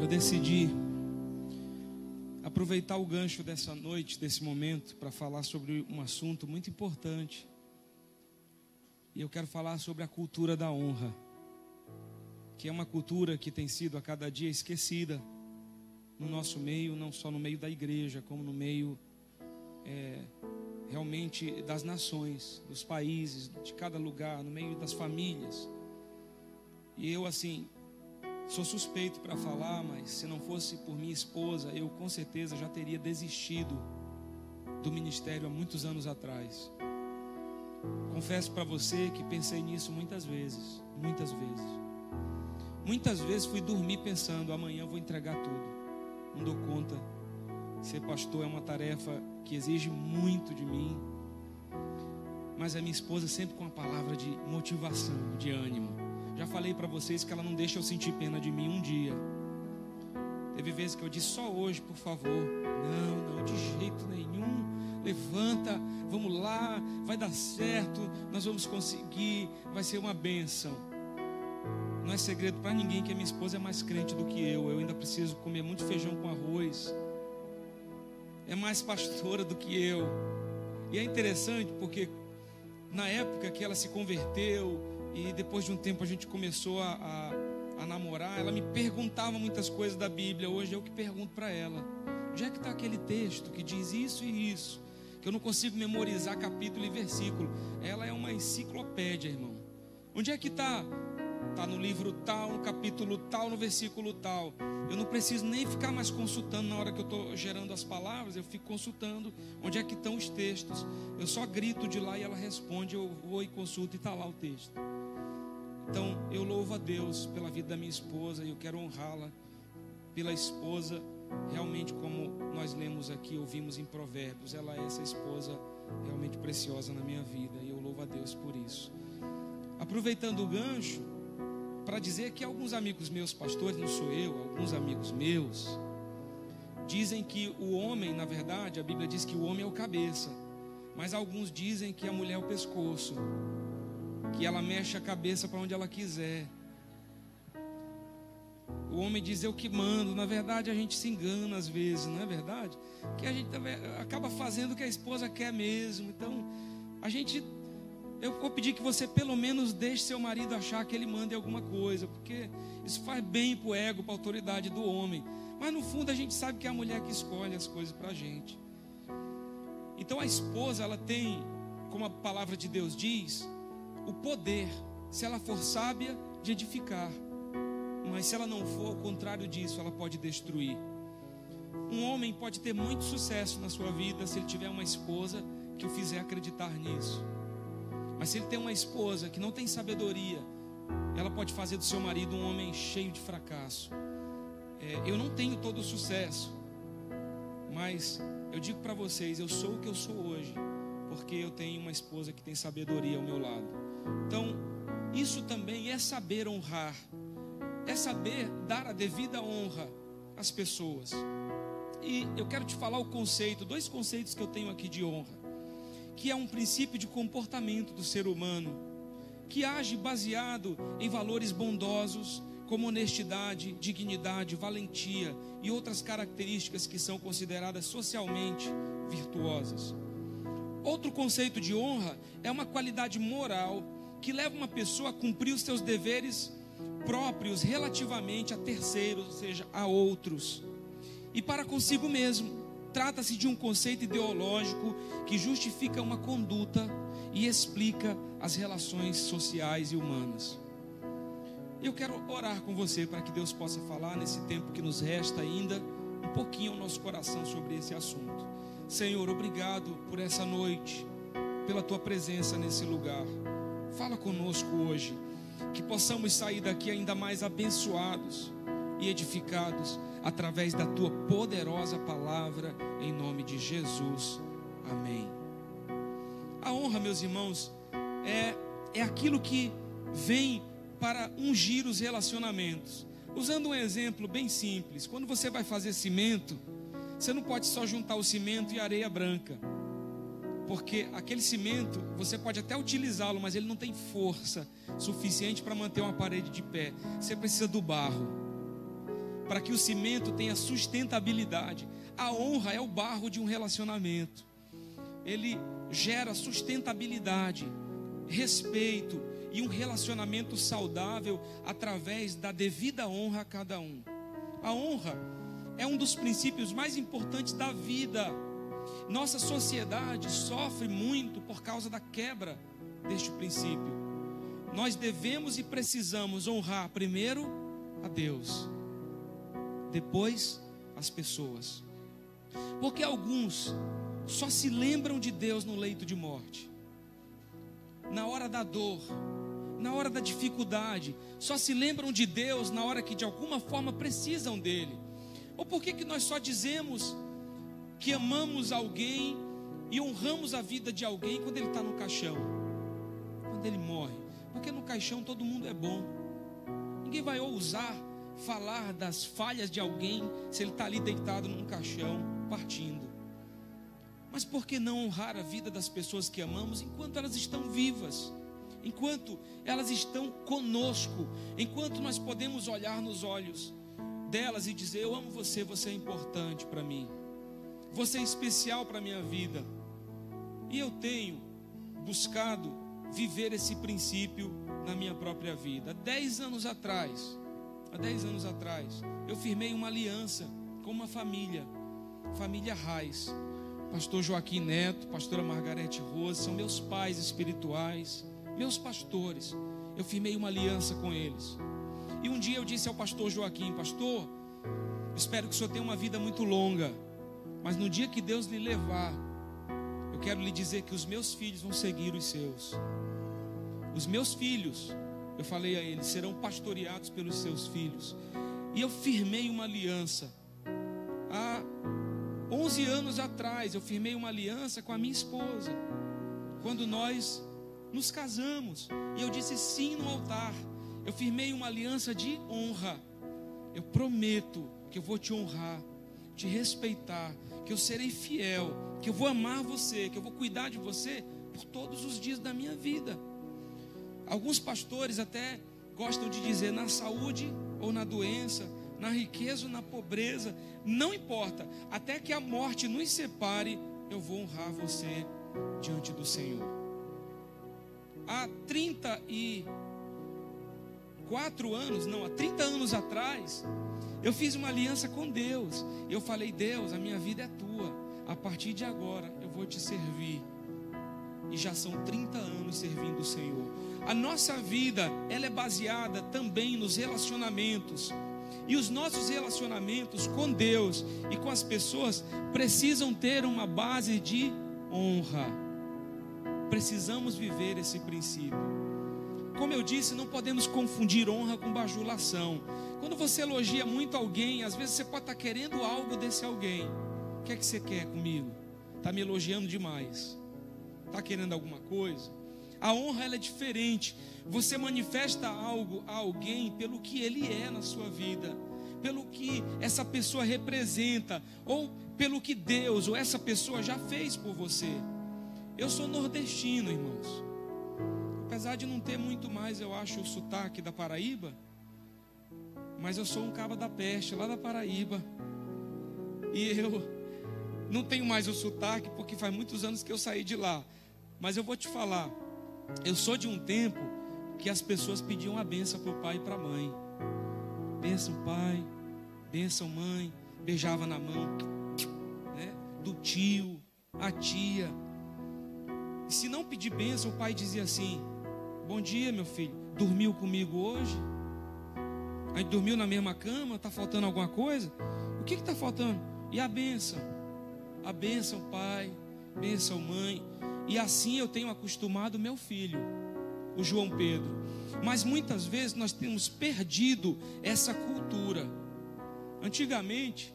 eu decidi aproveitar o gancho dessa noite, desse momento, para falar sobre um assunto muito importante. E eu quero falar sobre a cultura da honra, que é uma cultura que tem sido a cada dia esquecida no nosso meio, não só no meio da igreja, como no meio realmente das nações, dos países, de cada lugar, no meio das famílias. E eu, assim, sou suspeito para falar, mas se não fosse por minha esposa, eu com certeza já teria desistido do ministério há muitos anos atrás. Confesso para você que pensei nisso muitas vezes. Muitas vezes fui dormir pensando, amanhã eu vou entregar tudo. Não dou conta. Ser pastor é uma tarefa que exige muito de mim. Mas a minha esposa sempre com a palavra de motivação, de ânimo. Já falei para vocês que ela não deixa eu sentir pena de mim um dia. Teve vezes que eu disse, só hoje, por favor. Não, de jeito nenhum. Levanta, vamos lá, vai dar certo, nós vamos conseguir, vai ser uma bênção. Não é segredo para ninguém que a minha esposa é mais crente do que eu. Eu ainda preciso comer muito feijão com arroz. É mais pastora do que eu. E é interessante porque na época que ela se converteu e depois de um tempo a gente começou a namorar, ela me perguntava muitas coisas da Bíblia. Hoje eu que pergunto para ela, onde é que está aquele texto que diz isso e isso? Que eu não consigo memorizar capítulo e versículo. Ela é uma enciclopédia, irmão. Onde é que está? Está no livro tal, no capítulo tal, no versículo tal. Eu não preciso nem ficar mais consultando na hora que eu estou gerando as palavras. Eu fico consultando onde é que estão os textos. Eu só grito de lá e ela responde. Eu vou e consulto e está lá o texto. Então eu louvo a Deus pela vida da minha esposa. E eu quero honrá-la pela esposa. Realmente, como nós lemos aqui, ouvimos em Provérbios, ela é essa esposa realmente preciosa na minha vida, e eu louvo a Deus por isso. Aproveitando o gancho, para dizer que alguns amigos meus, pastores, não sou eu, alguns amigos meus, dizem que o homem, na verdade, a Bíblia diz que o homem é o cabeça, mas alguns dizem que a mulher é o pescoço, que ela mexe a cabeça para onde ela quiser. O homem diz eu que mando. Na verdade a gente se engana às vezes, não é verdade? Que a gente acaba fazendo o que a esposa quer mesmo. Então eu vou pedir que você pelo menos deixe seu marido achar que ele manda em alguma coisa, porque isso faz bem para o ego, para a autoridade do homem. Mas no fundo a gente sabe que é a mulher que escolhe as coisas para a gente. Então a esposa, ela tem, como a palavra de Deus diz, o poder, se ela for sábia, de edificar. Mas se ela não for, ao contrário disso, ela pode destruir. Um homem pode ter muito sucesso na sua vida se ele tiver uma esposa que o fizer acreditar nisso. Mas se ele tem uma esposa que não tem sabedoria, ela pode fazer do seu marido um homem cheio de fracasso. Eu não tenho todo o sucesso, mas eu digo para vocês, eu sou o que eu sou hoje, porque eu tenho uma esposa que tem sabedoria ao meu lado. Então, isso também é saber honrar. É saber dar a devida honra às pessoas. E eu quero te falar dois conceitos que eu tenho aqui de honra, que é um princípio de comportamento do ser humano, que age baseado em valores bondosos, como honestidade, dignidade, valentia e outras características que são consideradas socialmente virtuosas. Outro conceito de honra é uma qualidade moral que leva uma pessoa a cumprir os seus deveres próprios relativamente a terceiros, ou seja, a outros, e para consigo mesmo. Trata-se de um conceito ideológico que justifica uma conduta e explica as relações sociais e humanas. Eu quero orar com você para que Deus possa falar nesse tempo que nos resta ainda um pouquinho ao nosso coração sobre esse assunto. Senhor, obrigado por essa noite, pela tua presença nesse lugar. Fala conosco hoje, que possamos sair daqui ainda mais abençoados e edificados através da tua poderosa palavra, em nome de Jesus, amém. A honra, meus irmãos, é aquilo que vem para ungir os relacionamentos. Usando um exemplo bem simples, quando você vai fazer cimento, você não pode só juntar o cimento e a areia branca, porque aquele cimento, você pode até utilizá-lo, mas ele não tem força suficiente para manter uma parede de pé. Você precisa do barro. para que o cimento tenha sustentabilidade. A honra é o barro de um relacionamento. Ele gera sustentabilidade, respeito e um relacionamento saudável através da devida honra a cada um. A honra é um dos princípios mais importantes da vida. Nossa sociedade sofre muito por causa da quebra deste princípio. Nós devemos e precisamos honrar primeiro a Deus, depois as pessoas. Porque alguns só se lembram de Deus no leito de morte, na hora da dor, na hora da dificuldade. Só se lembram de Deus na hora que de alguma forma precisam dele. Ou por que nós só dizemos que amamos alguém e honramos a vida de alguém quando ele está no caixão, quando ele morre? Porque no caixão todo mundo é bom. Ninguém vai ousar falar das falhas de alguém se ele está ali deitado num caixão, partindo. Mas por que não honrar a vida das pessoas que amamos enquanto elas estão vivas, enquanto elas estão conosco, enquanto nós podemos olhar nos olhos delas e dizer: eu amo você, você é importante para mim, você é especial para a minha vida. E eu tenho buscado viver esse princípio na minha própria vida. Há 10 anos atrás, eu firmei uma aliança com uma família Reis. Pastor Joaquim Neto, pastora Margarete Rose, são meus pais espirituais, meus pastores. Eu firmei uma aliança com eles. E um dia eu disse ao pastor Joaquim: pastor, espero que o senhor tenha uma vida muito longa, mas no dia que Deus lhe levar, eu quero lhe dizer que os meus filhos vão seguir os seus. Os meus filhos, eu falei a eles, serão pastoreados pelos seus filhos. E eu firmei uma aliança. Há 11 anos atrás, eu firmei uma aliança com a minha esposa, quando nós nos casamos. E eu disse sim no altar. Eu firmei uma aliança de honra. Eu prometo que eu vou te honrar, te respeitar, que eu serei fiel, que eu vou amar você, que eu vou cuidar de você por todos os dias da minha vida. Alguns pastores até gostam de dizer: na saúde ou na doença, na riqueza ou na pobreza, não importa, até que a morte nos separe, eu vou honrar você diante do Senhor. Há 30 anos atrás, eu fiz uma aliança com Deus. Eu falei: Deus, a minha vida é tua, a partir de agora eu vou te servir. E já são 30 anos servindo o Senhor. A nossa vida, ela é baseada também nos relacionamentos. E os nossos relacionamentos com Deus e com as pessoas precisam ter uma base de honra. Precisamos viver esse princípio. Como eu disse, não podemos confundir honra com bajulação. Quando você elogia muito alguém, às vezes você pode estar querendo algo desse alguém. O que é que você quer comigo? Está me elogiando demais. Está querendo alguma coisa? A honra, ela é diferente. Você manifesta algo a alguém pelo que ele é na sua vida, pelo que essa pessoa representa, ou pelo que Deus ou essa pessoa já fez por você. Eu sou nordestino, irmãos. Apesar de não ter muito mais, eu acho, o sotaque da Paraíba, mas eu sou um cabo da peste, lá da Paraíba. E eu não tenho mais o sotaque, porque faz muitos anos que eu saí de lá. Mas eu vou te falar, eu sou de um tempo que as pessoas pediam a bênção para o pai e para a mãe. Bênção pai, bênção mãe, beijava na mão, né, do tio, a tia. E se não pedir bênção, o pai dizia assim: bom dia, meu filho, dormiu comigo hoje? Aí dormiu na mesma cama, está faltando alguma coisa? O que está faltando? E a bênção? A bênção pai, bênção mãe. E assim eu tenho acostumado meu filho, o João Pedro. Mas muitas vezes nós temos perdido essa cultura. Antigamente,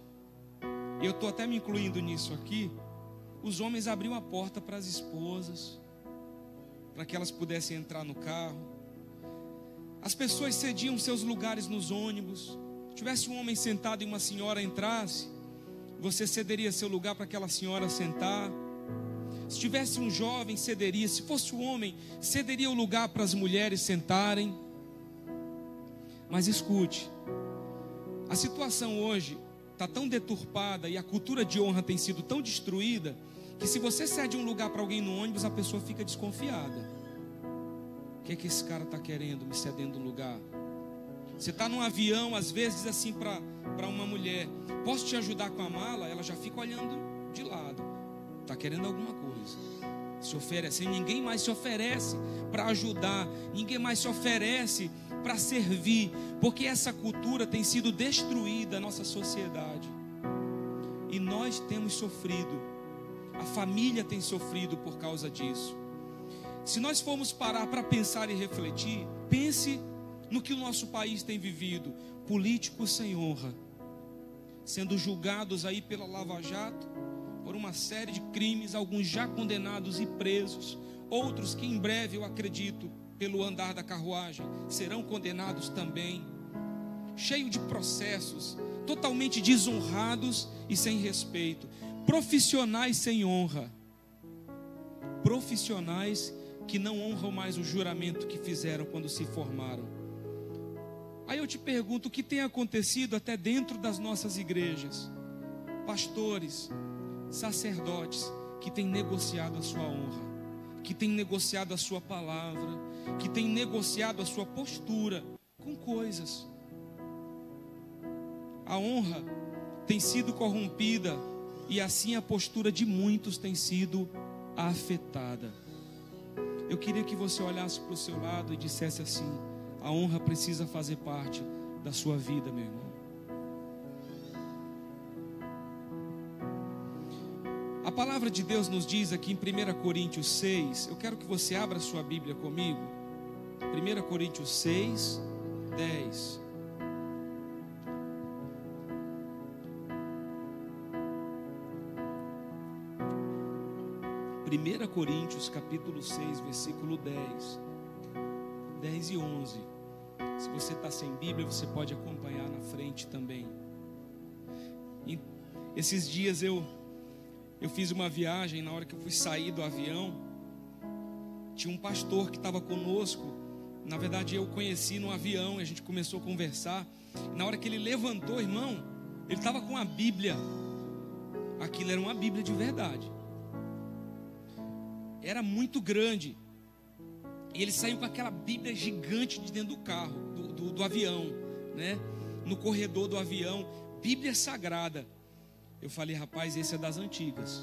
e eu estou até me incluindo nisso aqui, os homens abriam a porta para as esposas, para que elas pudessem entrar no carro. As pessoas cediam seus lugares nos ônibus. Se tivesse um homem sentado e uma senhora entrasse, você cederia seu lugar para aquela senhora sentar. Se tivesse um jovem, cederia. Se fosse um homem, cederia o lugar para as mulheres sentarem. Mas escute, A situação hoje está tão deturpada e a cultura de honra tem sido tão destruída que se você cede um lugar para alguém no ônibus, a pessoa fica desconfiada. O que é que esse cara está querendo, me cedendo um lugar? Você está num avião, às vezes diz assim para uma mulher: posso te ajudar com a mala? Ela já fica olhando de lado. Está querendo alguma coisa. Se oferece. Ninguém mais se oferece para ajudar. Ninguém mais se oferece para servir. Porque essa cultura tem sido destruída na nossa sociedade. E nós temos sofrido. A família tem sofrido por causa disso. Se nós formos parar para pensar e refletir, pense no que o nosso país tem vivido. Políticos sem honra, sendo julgados aí pela Lava Jato por uma série de crimes, alguns já condenados e presos, outros que em breve, eu acredito, pelo andar da carruagem, serão condenados também. Cheio de processos, totalmente desonrados e sem respeito. Profissionais sem honra, profissionais que não honram mais o juramento que fizeram quando se formaram. Aí eu te pergunto, o que tem acontecido até dentro das nossas igrejas? Pastores, sacerdotes que têm negociado a sua honra, que têm negociado a sua palavra, que têm negociado a sua postura com coisas. A honra tem sido corrompida e assim a postura de muitos tem sido afetada. Eu queria que você olhasse para o seu lado e dissesse assim: a honra precisa fazer parte da sua vida, meu irmão. A palavra de Deus nos diz aqui em 1 Coríntios 6, eu quero que você abra sua Bíblia comigo. 1 Coríntios 6, 10. Primeira Coríntios capítulo 6, versículo 10 e 11. Se você está sem Bíblia, você pode acompanhar na frente também. E esses dias eu fiz uma viagem. Na hora que eu fui sair do avião, tinha um pastor que estava conosco. Na verdade eu conheci no avião, a gente começou a conversar. Na hora que ele levantou, irmão, ele estava com a Bíblia. Aquilo era uma Bíblia de verdade. Era muito grande. E ele saiu com aquela Bíblia gigante de dentro do carro, do avião, né? No corredor do avião, Bíblia sagrada. Eu falei: rapaz, esse é das antigas.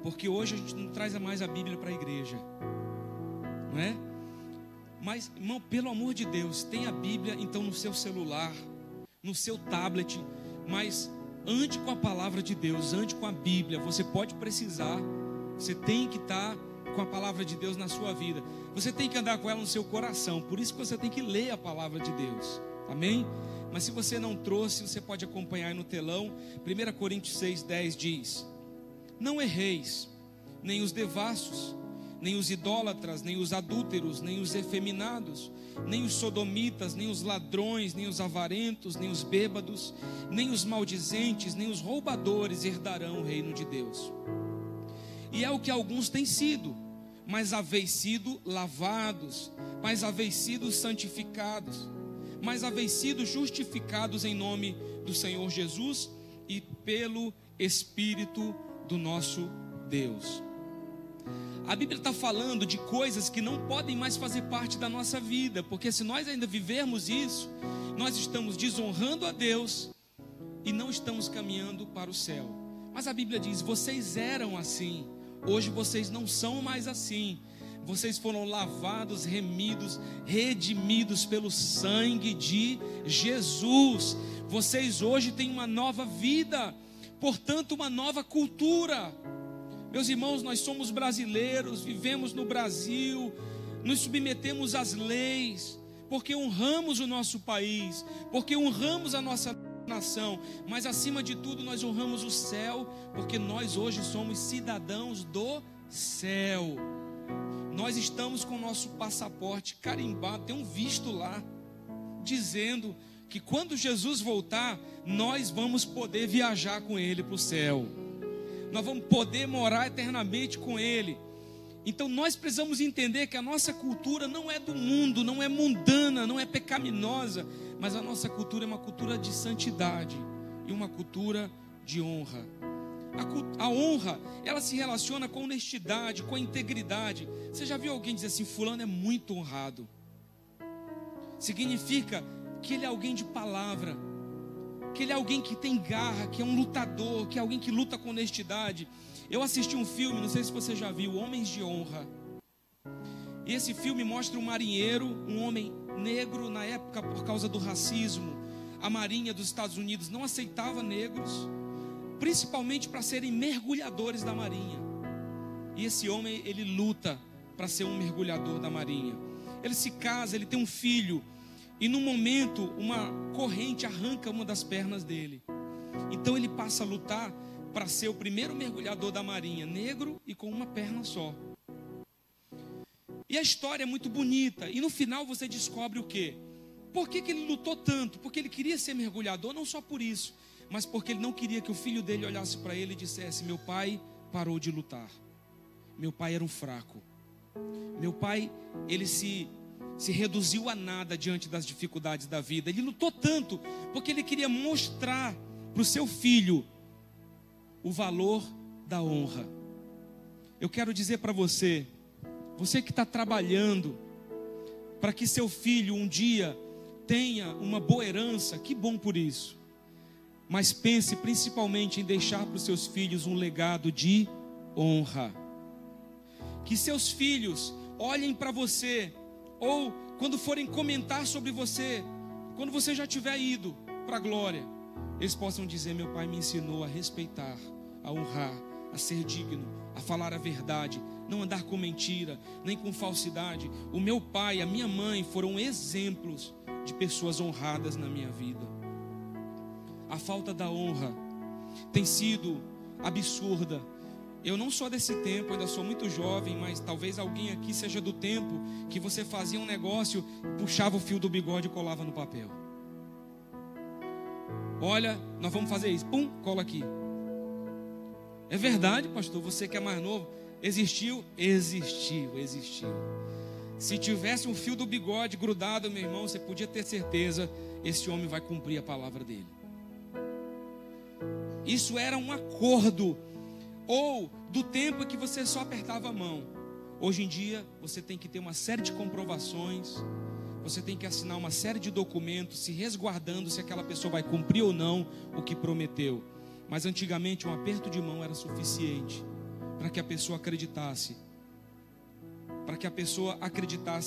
Porque hoje a gente não traz mais a Bíblia para a igreja, não é? Mas, irmão, pelo amor de Deus, tem a Bíblia então no seu celular, no seu tablet. Mas ande com a palavra de Deus, ande com a Bíblia. Você pode precisar, você tem que estar com a palavra de Deus na sua vida. Você tem que andar com ela no seu coração. Por isso que você tem que ler a palavra de Deus. Amém? Mas se você não trouxe, você pode acompanhar aí no telão. 1 Coríntios 6, 10 diz: não erreis, nem os devassos, nem os idólatras, nem os adúlteros, nem os efeminados, nem os sodomitas, nem os ladrões, nem os avarentos, nem os bêbados, nem os maldizentes, nem os roubadores herdarão o reino de Deus. E é o que alguns têm sido, mas haveis sido lavados, mas haveis sido santificados, mas haveis sido justificados em nome do Senhor Jesus e pelo Espírito do nosso Deus. A Bíblia está falando de coisas que não podem mais fazer parte da nossa vida, porque se nós ainda vivermos isso, nós estamos desonrando a Deus e não estamos caminhando para o céu. Mas a Bíblia diz: vocês eram assim, hoje vocês não são mais assim. Vocês foram lavados, remidos, redimidos pelo sangue de Jesus. Vocês hoje têm uma nova vida, portanto uma nova cultura. Meus irmãos, nós somos brasileiros, vivemos no Brasil, nos submetemos às leis, porque honramos o nosso país, porque honramos a nossa nação, mas acima de tudo nós honramos o céu, porque nós hoje somos cidadãos do céu. Nós estamos com o nosso passaporte carimbado, tem um visto lá, dizendo que quando Jesus voltar, nós vamos poder viajar com Ele para o céu. Nós vamos poder morar eternamente com Ele. Então nós precisamos entender que a nossa cultura não é do mundo, não é mundana, não é pecaminosa, mas a nossa cultura é uma cultura de santidade e uma cultura de honra. A honra, ela se relaciona com honestidade, com integridade. Você já viu alguém dizer assim: fulano é muito honrado? Significa que ele é alguém de palavra, que ele é alguém que tem garra, que é um lutador, que é alguém que luta com honestidade. Eu assisti um filme, não sei se você já viu, Homens de Honra. E esse filme mostra um marinheiro, um homem negro na época por causa do racismo. A marinha dos Estados Unidos não aceitava negros, principalmente para serem mergulhadores da marinha. E esse homem, ele luta para ser um mergulhador da marinha. Ele se casa, ele tem um filho, e num momento uma corrente arranca uma das pernas dele. Então ele passa a lutar para ser o primeiro mergulhador da marinha, negro e com uma perna só. E a história é muito bonita, e no final você descobre o quê? Por que ele lutou tanto? Porque ele queria ser mergulhador, não só por isso, mas porque ele não queria que o filho dele olhasse para ele e dissesse: meu pai parou de lutar, meu pai era um fraco, meu pai, ele se reduziu a nada diante das dificuldades da vida. Ele lutou tanto porque ele queria mostrar para o seu filho o valor da honra. Eu quero dizer para você, você que está trabalhando para que seu filho um dia tenha uma boa herança, que bom por isso. Mas pense principalmente em deixar para os seus filhos um legado de honra. Que seus filhos olhem para você, ou quando forem comentar sobre você, quando você já tiver ido para a glória, eles possam dizer: meu pai me ensinou a respeitar, a honrar, a ser digno, a falar a verdade, não andar com mentira, nem com falsidade. O meu pai, a minha mãe foram exemplos de pessoas honradas na minha vida. A falta da honra tem sido absurda. Eu não sou desse tempo, ainda sou muito jovem, mas talvez alguém aqui seja do tempo que você fazia um negócio, puxava o fio do bigode e colava no papel. Olha, nós vamos fazer isso, pum, cola aqui. É verdade, pastor, você que é mais novo, existiu? Existiu. Se tivesse um fio do bigode grudado, meu irmão, você podia ter certeza, esse homem vai cumprir a palavra dele. Isso era um acordo, ou do tempo que você só apertava a mão. Hoje em dia, você tem que ter uma série de comprovações, você tem que assinar uma série de documentos, se resguardando se aquela pessoa vai cumprir ou não o que prometeu. Mas antigamente um aperto de mão era suficiente para que a pessoa acreditasse,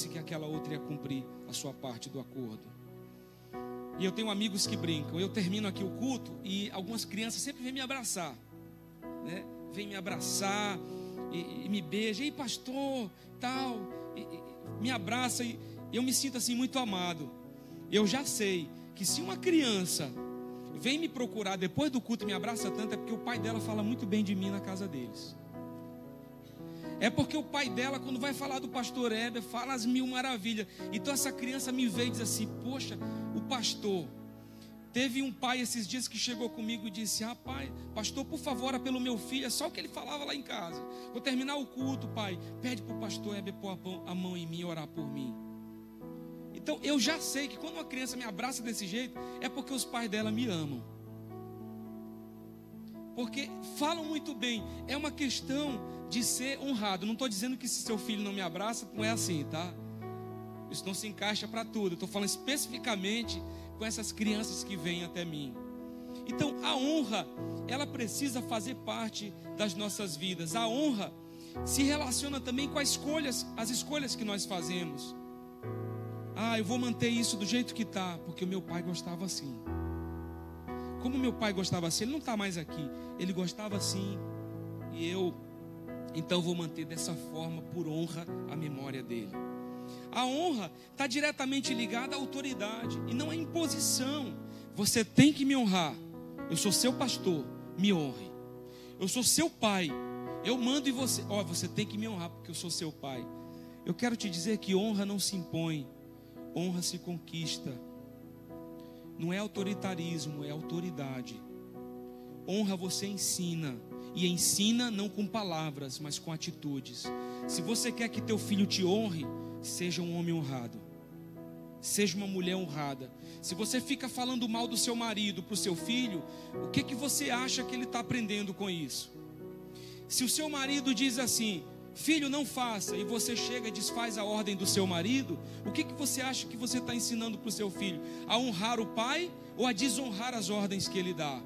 que aquela outra ia cumprir a sua parte do acordo. E eu tenho amigos que brincam, eu termino aqui o culto e algumas crianças sempre vêm me abraçar, né? Vem me abraçar e me beija, ei pastor, tal, e me abraça, e eu me sinto assim muito amado. Eu já sei que se uma criança vem me procurar depois do culto e me abraça tanto, é porque o pai dela fala muito bem de mim na casa deles. É porque o pai dela, quando vai falar do pastor Heber, fala as mil maravilhas. Então essa criança me vê e diz assim: poxa, o pastor. Teve um pai esses dias que chegou comigo e disse: rapaz, pastor, por favor, ora pelo meu filho. É só o que ele falava lá em casa. Vou terminar o culto, pai, pede para o pastor Heber pôr a mão em mim e orar por mim. Então eu já sei que quando uma criança me abraça desse jeito, é porque os pais dela me amam, porque falam muito bem. É uma questão de ser honrado. Não estou dizendo que se seu filho não me abraça, não é assim, tá? Isso não se encaixa para tudo. Eu estou falando especificamente com essas crianças que vêm até mim. Então a honra, ela precisa fazer parte das nossas vidas. A honra se relaciona também com as escolhas que nós fazemos. Ah, eu vou manter isso do jeito que está, porque o meu pai gostava assim. Como meu pai gostava assim, ele não está mais aqui, ele gostava assim, e então vou manter dessa forma, por honra à memória dele. A honra está diretamente ligada à autoridade, e não à imposição. Você tem que me honrar. Eu sou seu pastor, me honre. Eu sou seu pai, eu mando em você. Você tem que me honrar porque eu sou seu pai. Eu quero te dizer que honra não se impõe, honra se conquista. Não é autoritarismo, é autoridade. Honra você ensina, e ensina não com palavras, mas com atitudes. Se você quer que teu filho te honre, seja um homem honrado. seja uma mulher honrada. Se você fica falando mal do seu marido para o seu filho, o que você acha que ele está aprendendo com isso? Se o seu marido diz assim: filho, não faça, e você chega e desfaz a ordem do seu marido, o que você acha que você está ensinando para o seu filho? A honrar o pai ou a desonrar as ordens que ele dá?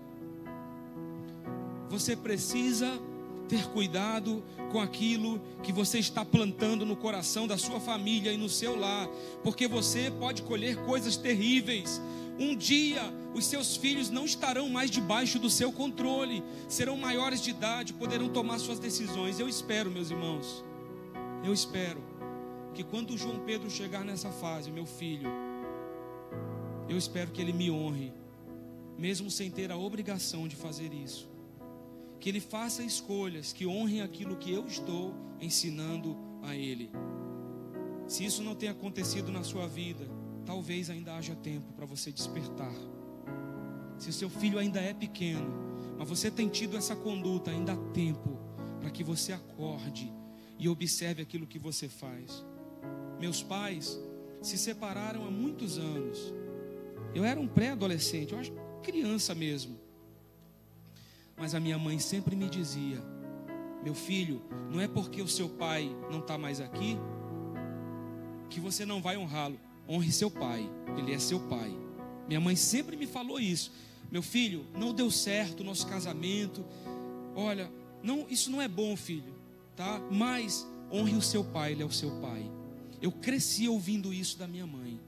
Você precisa ter cuidado com aquilo que você está plantando no coração da sua família e no seu lar, porque você pode colher coisas terríveis. Um dia os seus filhos não estarão mais debaixo do seu controle, serão maiores de idade, poderão tomar suas decisões. Eu espero, meus irmãos, eu espero que quando o João Pedro chegar nessa fase, meu filho, eu espero que ele me honre, mesmo sem ter a obrigação de fazer isso. Que ele faça escolhas que honrem aquilo que eu estou ensinando a ele. Se isso não tem acontecido na sua vida, talvez ainda haja tempo para você despertar. Se o seu filho ainda é pequeno, mas você tem tido essa conduta, ainda há tempo para que você acorde e observe aquilo que você faz. Meus pais se separaram há muitos anos. Eu era um pré-adolescente, eu acho criança mesmo. Mas a minha mãe sempre me dizia: meu filho, não é porque o seu pai não está mais aqui que você não vai honrá-lo. Honre seu pai, ele é seu pai. Minha mãe sempre me falou isso. Meu filho, não deu certo o nosso casamento. Olha, não, isso não é bom, filho, tá? Mas honre o seu pai, ele é o seu pai. Eu cresci ouvindo isso da minha mãe.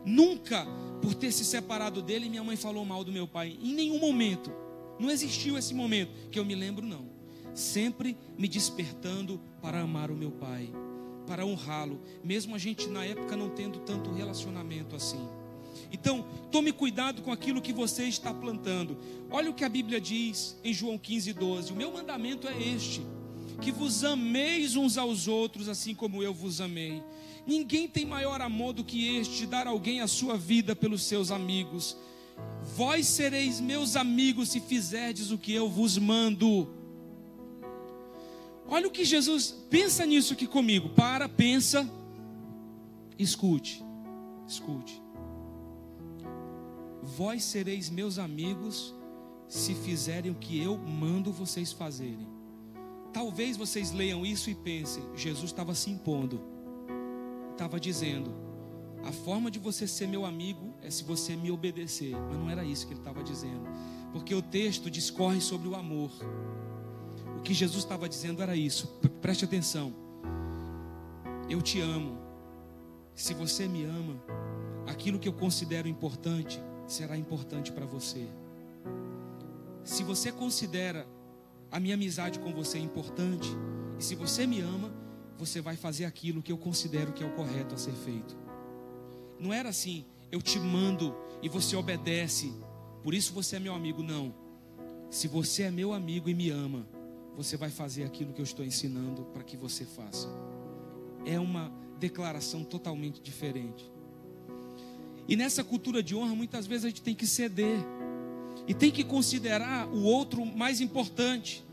Nunca, por ter se separado dele, minha mãe falou mal do meu pai. Em nenhum momento. Não existiu esse momento, que eu me lembro, não. Sempre me despertando para amar o meu pai, para honrá-lo, mesmo a gente na época não tendo tanto relacionamento assim. Então, tome cuidado com aquilo que você está plantando. Olha o que a Bíblia diz em João 15:12. O meu mandamento é este: que vos ameis uns aos outros, assim como eu vos amei. Ninguém tem maior amor do que este, de dar alguém a sua vida pelos seus amigos. Vós sereis meus amigos se fizerdes o que eu vos mando. Olha o que Jesus, pensa nisso aqui comigo. Pensa, escute. Vós sereis meus amigos se fizerem o que eu mando vocês fazerem. Talvez vocês leiam isso e pensem: Jesus estava se impondo, estava dizendo: a forma de você ser meu amigo é se você me obedecer. Mas não era isso que ele estava dizendo, porque o texto discorre sobre o amor. O que Jesus estava dizendo era isso. Preste atenção: eu te amo. Se você me ama, aquilo que eu considero importante será importante para você. Se você considera a minha amizade com você importante, e se você me ama, você vai fazer aquilo que eu considero que é o correto a ser feito. Não era assim: eu te mando e você obedece, por isso você é meu amigo. Não. Se você é meu amigo e me ama, você vai fazer aquilo que eu estou ensinando para que você faça. É uma declaração totalmente diferente. E nessa cultura de honra, muitas vezes a gente tem que ceder e tem que considerar o outro mais importante.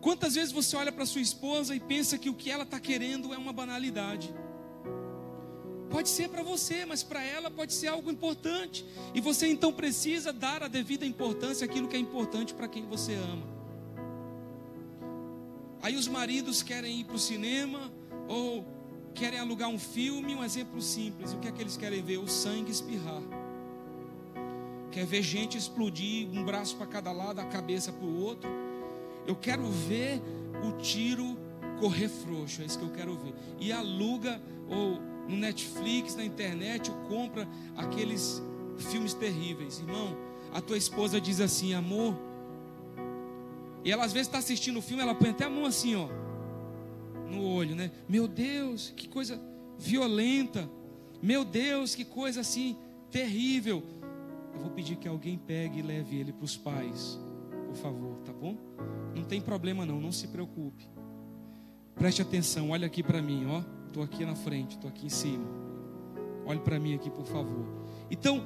Quantas vezes você olha para sua esposa e pensa que o que ela está querendo é uma banalidade? Pode ser para você, mas para ela pode ser algo importante. E você então precisa dar a devida importância àquilo que é importante para quem você ama. Aí os maridos querem ir para o cinema ou querem alugar um filme. Um exemplo simples: o que é que eles querem ver? O sangue espirrar. Quer ver gente explodir, um braço para cada lado, a cabeça para o outro. Eu quero ver o tiro correr frouxo, é isso que eu quero ver. E aluga, ou no Netflix, na internet, ou compra aqueles filmes terríveis. Irmão, a tua esposa diz assim: amor, e ela às vezes está assistindo o filme, ela põe até a mão assim, ó, no olho, né? Meu Deus, que coisa violenta. Meu Deus, que coisa assim terrível. Eu vou pedir que alguém pegue e leve ele para os pais, por favor, tá bom? Não tem problema não se preocupe. Preste atenção, olha aqui para mim, ó. Estou aqui na frente, estou aqui em cima. Olhe para mim aqui, por favor. Então,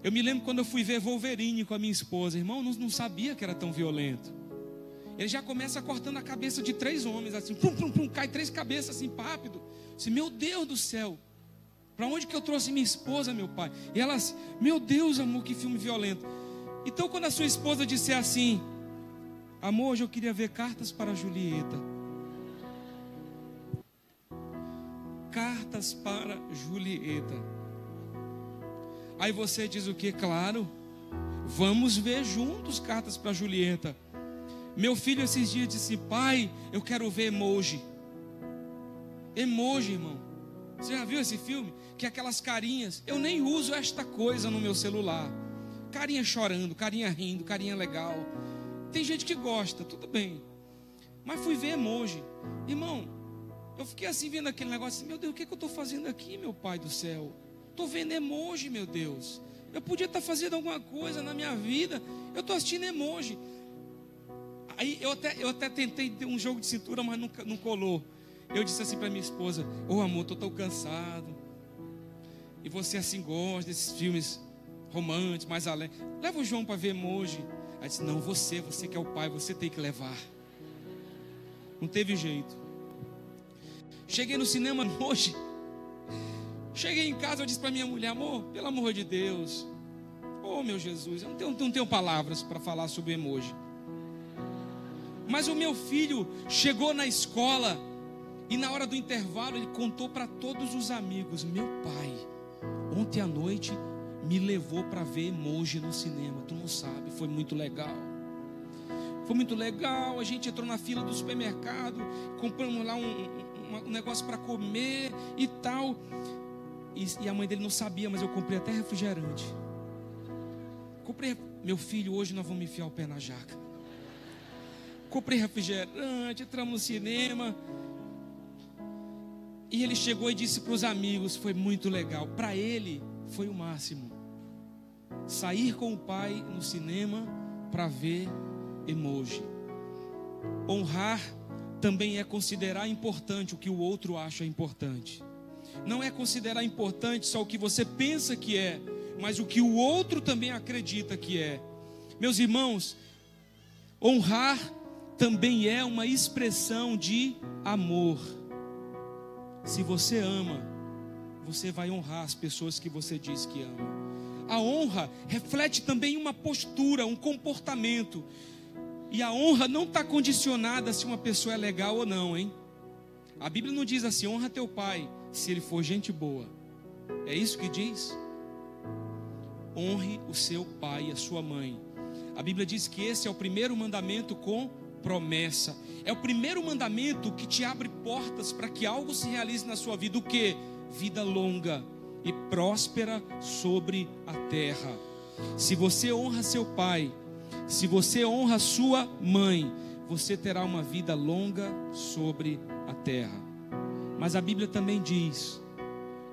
eu me lembro quando eu fui ver Wolverine com a minha esposa. Irmão, não sabia que era tão violento. Ele já começa cortando a cabeça de 3 homens, assim, pum, pum, pum, cai 3 cabeças assim, rápido. Assim, meu Deus do céu. Para onde que eu trouxe minha esposa, meu pai? E elas, meu Deus, amor, que filme violento. Então, quando a sua esposa disser assim: amor, hoje eu queria ver Cartas para Julieta. Cartas para Julieta. Aí você diz o quê? Claro, vamos ver juntos Cartas para Julieta. Meu filho esses dias disse: pai, eu quero ver emoji. Emoji, irmão. Você já viu esse filme? Que é aquelas carinhas. Eu nem uso esta coisa no meu celular. Carinha chorando, carinha rindo, carinha legal. Tem gente que gosta, tudo bem. Mas fui ver emoji. Irmão, eu fiquei assim vendo aquele negócio assim, meu Deus, o que é que eu estou fazendo aqui, meu pai do céu? Estou vendo emoji, meu Deus. Eu podia estar fazendo alguma coisa na minha vida. Eu estou assistindo emoji. Aí eu até tentei ter um jogo de cintura, mas não colou. Eu disse assim para minha esposa: ô amor, estou tão cansado. E você assim gosta desses filmes românticos, mais além. Leva o João para ver emoji. Aí disse: não, você que é o pai, você tem que levar. Não teve jeito. Cheguei no cinema hoje. Cheguei em casa, eu disse para minha mulher: amor, pelo amor de Deus, oh meu Jesus, eu não tenho palavras para falar sobre emoji. Mas o meu filho chegou na escola e na hora do intervalo ele contou para todos os amigos: meu pai, ontem à noite me levou para ver emoji no cinema. Tu não sabe, foi muito legal. Foi muito legal. A gente entrou na fila do supermercado, compramos lá um negócio para comer e tal. E a mãe dele não sabia, mas eu comprei até refrigerante. Meu filho, hoje nós vamos enfiar o pé na jaca. Comprei refrigerante, entramos no cinema. E ele chegou e disse para os amigos: foi muito legal. Para ele foi o máximo sair com o pai no cinema para ver emoji. Honrar também é considerar importante o que o outro acha importante. Não é considerar importante só o que você pensa que é, mas o que o outro também acredita que é. Meus irmãos, honrar também é uma expressão de amor. Se você ama, você vai honrar as pessoas que você diz que ama. A honra reflete também uma postura, um comportamento. E a honra não está condicionada se uma pessoa é legal ou não, hein? A Bíblia não diz assim: honra teu pai se ele for gente boa. É isso que diz? Honre o seu pai e a sua mãe. A Bíblia diz que esse é o primeiro mandamento com promessa. É o primeiro mandamento que te abre portas para que algo se realize na sua vida. O quê? Vida longa e próspera sobre a terra. Se você honra seu pai, se você honra sua mãe, você terá uma vida longa sobre a terra. Mas a Bíblia também diz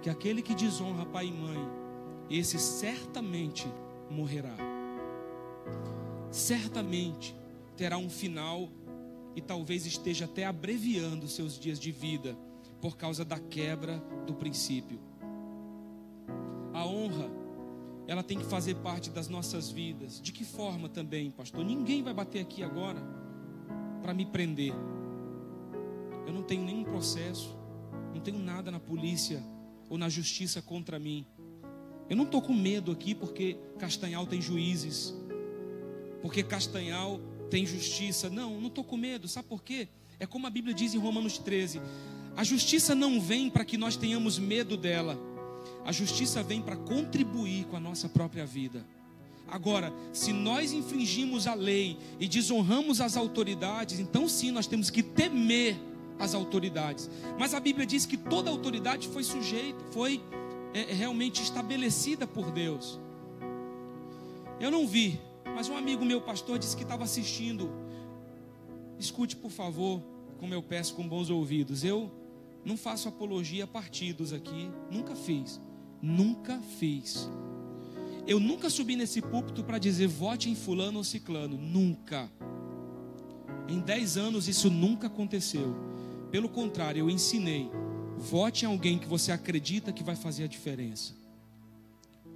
que aquele que desonra pai e mãe, esse certamente morrerá. Certamente terá um final e talvez esteja até abreviando seus dias de vida por causa da quebra do princípio. A honra, ela tem que fazer parte das nossas vidas. De que forma também, pastor? Ninguém vai bater aqui agora para me prender. Eu não tenho nenhum processo, não tenho nada na polícia ou na justiça contra mim. Eu não estou com medo aqui porque Castanhal tem juízes, porque Castanhal tem justiça. Não estou com medo. Sabe por quê? É como a Bíblia diz em Romanos 13: a justiça não vem para que nós tenhamos medo dela. A justiça vem para contribuir com a nossa própria vida. Agora, se nós infringimos a lei e desonramos as autoridades, então sim, nós temos que temer as autoridades. Mas a Bíblia diz que toda autoridade foi sujeita, foi realmente estabelecida por Deus. Eu não vi, mas um amigo meu, pastor, disse que estava assistindo. Escute, por favor, como eu peço, com bons ouvidos. Eu não faço apologia a partidos aqui, nunca fiz. Eu nunca subi nesse púlpito para dizer vote em fulano ou ciclano, nunca. Em 10 anos isso nunca aconteceu. Pelo contrário, eu ensinei: vote em alguém que você acredita que vai fazer a diferença.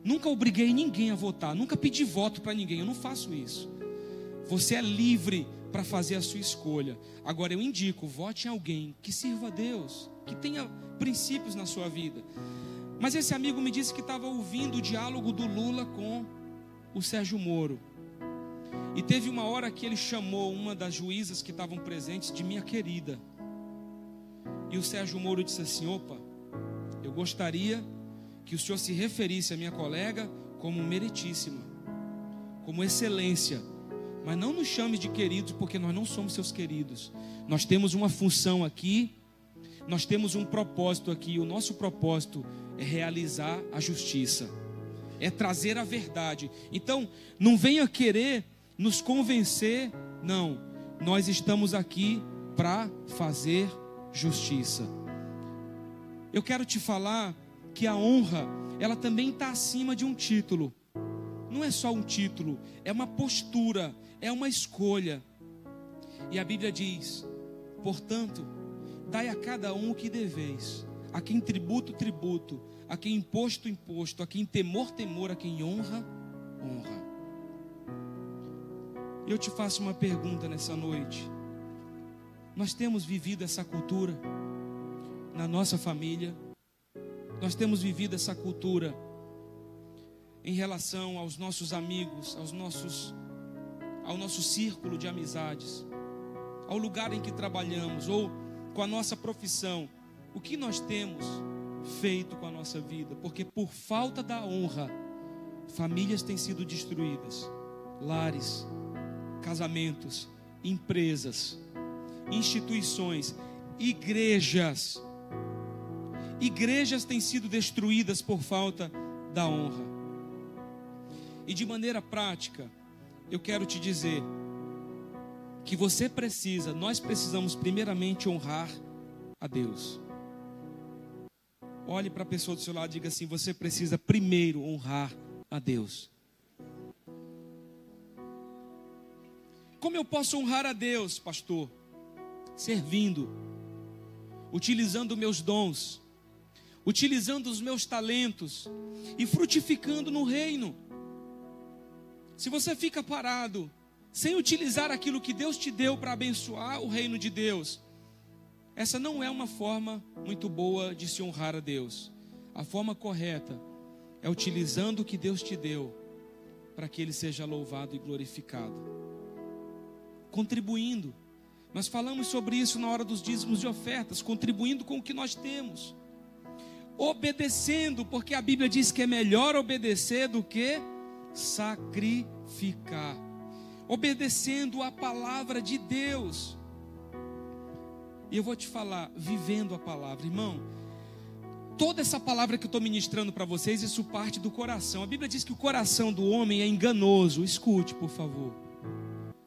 Nunca obriguei ninguém a votar, nunca pedi voto para ninguém, eu não faço isso. Você é livre para fazer a sua escolha. Agora eu indico, vote em alguém que sirva a Deus, que tenha princípios na sua vida. Mas esse amigo me disse que estava ouvindo o diálogo do Lula com o Sérgio Moro. E teve uma hora que ele chamou uma das juízas que estavam presentes de minha querida. E o Sérgio Moro disse assim: opa, eu gostaria que o senhor se referisse à minha colega como meritíssima, como excelência, mas não nos chame de queridos, porque nós não somos seus queridos. Nós temos uma função aqui, nós temos um propósito aqui, e o nosso propósito é realizar a justiça, é trazer a verdade. Então, não venha querer nos convencer, não. Nós estamos aqui para fazer justiça. Eu quero te falar que a honra, ela também está acima de um título. Não é só um título, é uma postura, é uma escolha. E a Bíblia diz: portanto, dai a cada um o que deveis, a quem tributo, tributo, a quem imposto, imposto, a quem temor, temor, a quem honra, honra. Eu te faço uma pergunta nessa noite: nós temos vivido essa cultura na nossa família? Nós temos vivido essa cultura em relação aos nossos amigos, ao nosso círculo de amizades, ao lugar em que trabalhamos, ou com a nossa profissão? O que nós temos feito com a nossa vida? Porque por falta da honra, famílias têm sido destruídas, lares, casamentos, empresas, instituições, igrejas têm sido destruídas por falta da honra. E de maneira prática, eu quero te dizer que nós precisamos primeiramente honrar a Deus. Olhe para a pessoa do seu lado e diga assim: você precisa primeiro honrar a Deus. Como eu posso honrar a Deus, pastor? Servindo, utilizando meus dons, utilizando os meus talentos e frutificando no reino. Se você fica parado, sem utilizar aquilo que Deus te deu para abençoar o reino de Deus, essa não é uma forma muito boa de se honrar a Deus. A forma correta é utilizando o que Deus te deu para que Ele seja louvado e glorificado. Contribuindo. Nós falamos sobre isso na hora dos dízimos e ofertas, contribuindo com o que nós temos. Obedecendo, porque a Bíblia diz que é melhor obedecer do que sacrificar. Obedecendo a palavra de Deus. E eu vou te falar, vivendo a palavra, irmão. Toda essa palavra que eu estou ministrando para vocês, isso parte do coração. A Bíblia diz que o coração do homem é enganoso. Escute, por favor.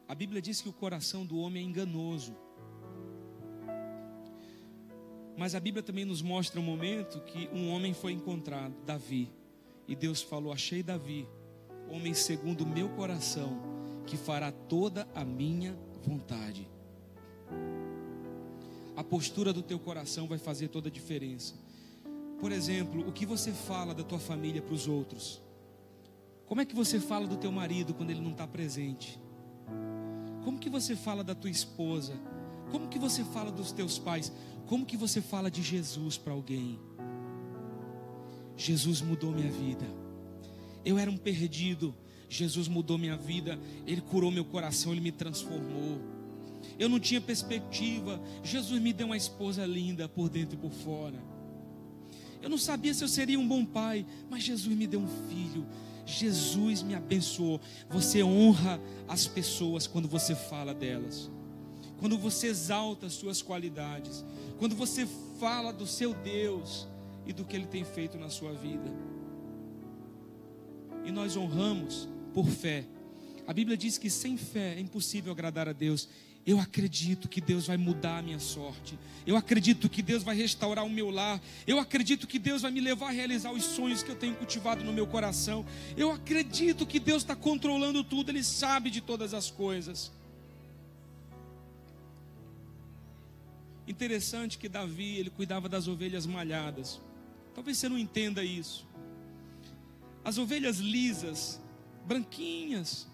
A Bíblia diz que o coração do homem é enganoso. Mas a Bíblia também nos mostra um momento que um homem foi encontrado, Davi. E Deus falou: achei Davi, homem segundo o meu coração, que fará toda a minha vontade. A postura do teu coração vai fazer toda a diferença. Por exemplo, o que você fala da tua família para os outros? Como é que você fala do teu marido quando ele não está presente? Como que você fala da tua esposa? Como que você fala dos teus pais? Como que você fala de Jesus para alguém? Jesus mudou minha vida. Eu era um perdido, Jesus mudou minha vida. Ele curou meu coração, Ele me transformou. Eu não tinha perspectiva, Jesus me deu uma esposa linda por dentro e por fora. Eu não sabia se eu seria um bom pai, mas Jesus me deu um filho. Jesus me abençoou. Você honra as pessoas quando você fala delas, quando você exalta as suas qualidades, quando você fala do seu Deus e do que Ele tem feito na sua vida. E nós honramos por fé. A Bíblia diz que sem fé é impossível agradar a Deus. Eu acredito que Deus vai mudar a minha sorte. Eu acredito que Deus vai restaurar o meu lar. Eu acredito que Deus vai me levar a realizar os sonhos que eu tenho cultivado no meu coração. Eu acredito que Deus está controlando tudo. Ele sabe de todas as coisas. Interessante que Davi, ele cuidava das ovelhas malhadas. Talvez você não entenda isso. As ovelhas lisas, branquinhas,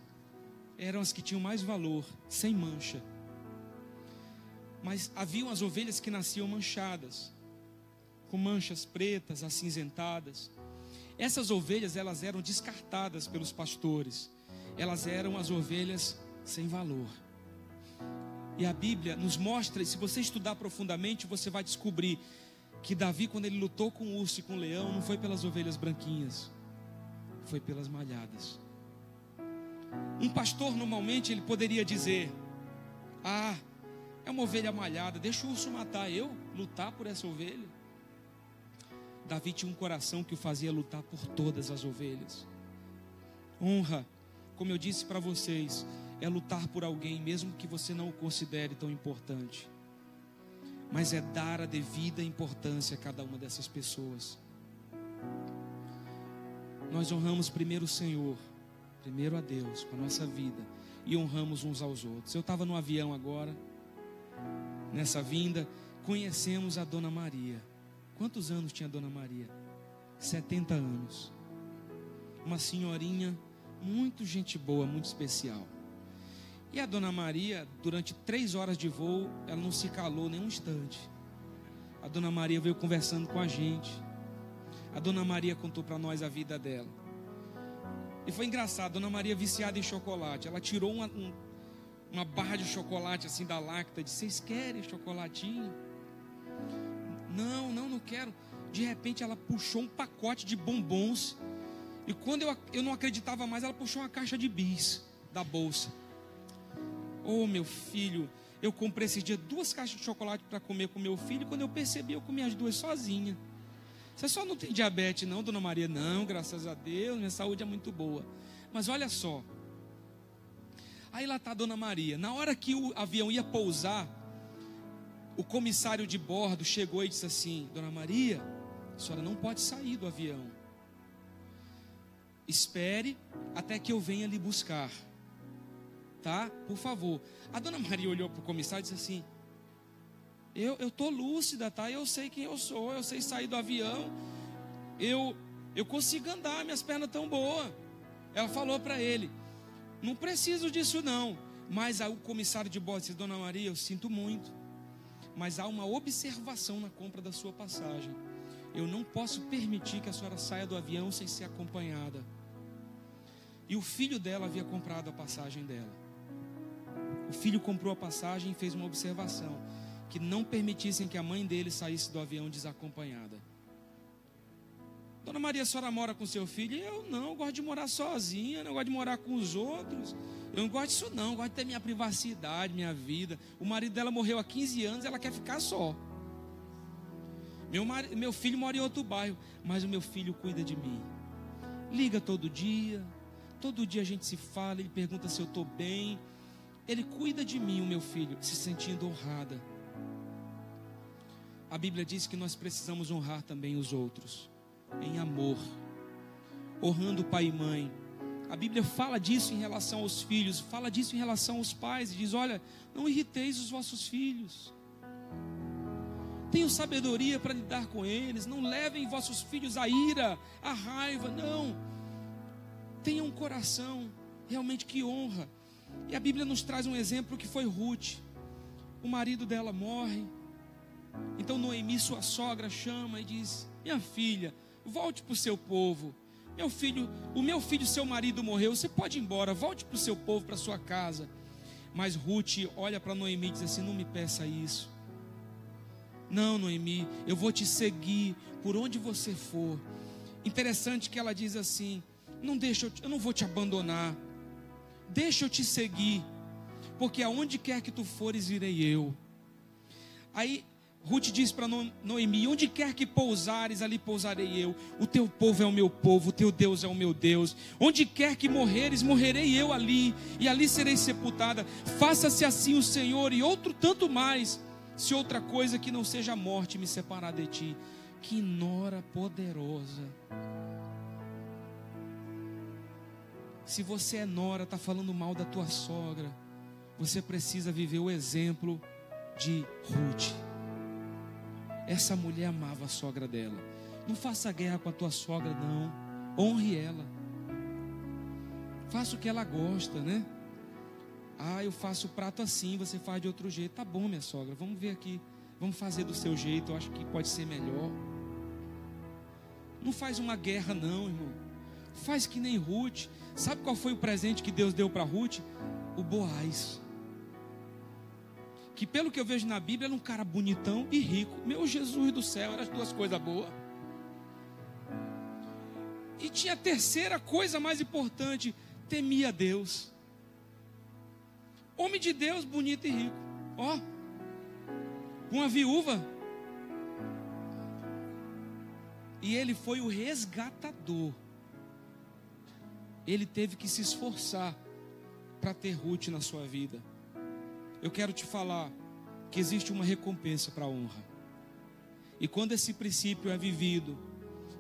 eram as que tinham mais valor, sem mancha. Mas haviam as ovelhas que nasciam manchadas. com manchas pretas, acinzentadas. Essas ovelhas, elas eram descartadas pelos pastores. Elas eram as ovelhas sem valor. E a Bíblia nos mostra, e se você estudar profundamente, você vai descobrir que Davi, quando ele lutou com o urso e com o leão, não foi pelas ovelhas branquinhas, foi pelas malhadas. Um pastor, normalmente, ele poderia dizer: ah, é uma ovelha malhada, deixa o urso matar, eu lutar por essa ovelha. Davi tinha um coração que o fazia lutar por todas as ovelhas. Honra, como eu disse para vocês, é lutar por alguém, mesmo que você não o considere tão importante. Mas é dar a devida importância a cada uma dessas pessoas. Nós honramos primeiro o Senhor, primeiro a Deus, com a nossa vida, e honramos uns aos outros. Eu estava no avião agora, nessa vinda, conhecemos a Dona Maria. Quantos anos tinha a Dona Maria? 70 anos. Uma senhorinha, muito gente boa, muito especial. E a Dona Maria, durante 3 horas de voo, ela não se calou nem um instante. A Dona Maria veio conversando com a gente. A Dona Maria contou para nós a vida dela. E foi engraçado, a Dona Maria viciada em chocolate. Ela tirou uma barra de chocolate assim da Lacta. Disse: vocês querem chocolatinho? Não quero. De repente ela puxou um pacote de bombons. E quando eu não acreditava mais, ela puxou uma caixa de bis da bolsa. Oh, meu filho, eu comprei esses dias 2 caixas de chocolate para comer com meu filho. E quando eu percebi, eu comi as 2 sozinha. Você só não tem diabetes não, Dona Maria? Não, graças a Deus, minha saúde é muito boa. Mas olha só. Aí lá está a Dona Maria. Na hora que o avião ia pousar, o comissário de bordo chegou e disse assim: Dona Maria, a senhora não pode sair do avião. Espere até que eu venha lhe buscar. Tá? Por favor. A Dona Maria olhou para o comissário e disse assim: Eu estou lúcida, tá? Eu sei quem eu sou, eu sei sair do avião, eu consigo andar, minhas pernas estão boas. Ela falou para ele: não preciso disso não. Mas aí o comissário de bordo disse: Dona Maria, eu sinto muito, mas há uma observação na compra da sua passagem. Eu não posso permitir que a senhora saia do avião sem ser acompanhada. E o filho dela havia comprado a passagem dela. O filho comprou a passagem e fez uma observação: que não permitissem que a mãe dele saísse do avião desacompanhada. Dona Maria, a senhora mora com seu filho? Eu não, eu gosto de morar sozinha, não gosto de morar com os outros. Eu não gosto disso não, eu gosto de ter minha privacidade, minha vida. O marido dela morreu há 15 anos, ela quer ficar só. Meu filho mora em outro bairro, mas o meu filho cuida de mim. Liga todo dia a gente se fala, ele pergunta se eu estou bem. Ele cuida de mim, o meu filho, se sentindo honrada. A Bíblia diz que nós precisamos honrar também os outros, em amor, honrando pai e mãe. A Bíblia fala disso em relação aos filhos, fala disso em relação aos pais, e diz: olha, não irriteis os vossos filhos, tenham sabedoria para lidar com eles, não levem vossos filhos à ira, à raiva, não, tenham um coração realmente que honra. E a Bíblia nos traz um exemplo que foi Ruth. O marido dela morre, então Noemi, sua sogra, chama e diz: minha filha, volte para o seu povo. O meu filho, seu marido morreu, você pode ir embora, volte para o seu povo, para a sua casa. Mas Ruth olha para Noemi e diz assim: não me peça isso. Não, Noemi, eu vou te seguir por onde você for. Interessante que ela diz assim: eu não vou te abandonar, deixa eu te seguir, porque aonde quer que tu fores, irei eu. Aí Ruth diz para Noemi: onde quer que pousares, ali pousarei eu. O teu povo é o meu povo, o teu Deus é o meu Deus. Onde quer que morreres, morrerei eu ali, e ali serei sepultada. Faça-se assim o Senhor, e outro tanto mais, se outra coisa que não seja a morte me separar de ti. Que nora poderosa. Se você é nora, está falando mal da tua sogra, você precisa viver o exemplo de Ruth. Essa mulher amava a sogra dela. Não faça guerra com a tua sogra, não. Honre ela. Faça o que ela gosta, né? Ah, eu faço o prato assim, você faz de outro jeito. Tá bom, minha sogra, vamos ver aqui. Vamos fazer do seu jeito, eu acho que pode ser melhor. Não faz uma guerra não, irmão. Faz que nem Ruth. Sabe qual foi o presente que Deus deu para Ruth? O Boaz. Que pelo que eu vejo na Bíblia, era um cara bonitão e rico. Meu Jesus do céu, eram as duas coisas boas. E tinha a terceira coisa mais importante: temia Deus. Homem de Deus, bonito e rico. Ó, uma viúva. E ele foi o resgatador. Ele teve que se esforçar para ter Ruth na sua vida. Eu quero te falar que existe uma recompensa para a honra. E quando esse princípio é vivido,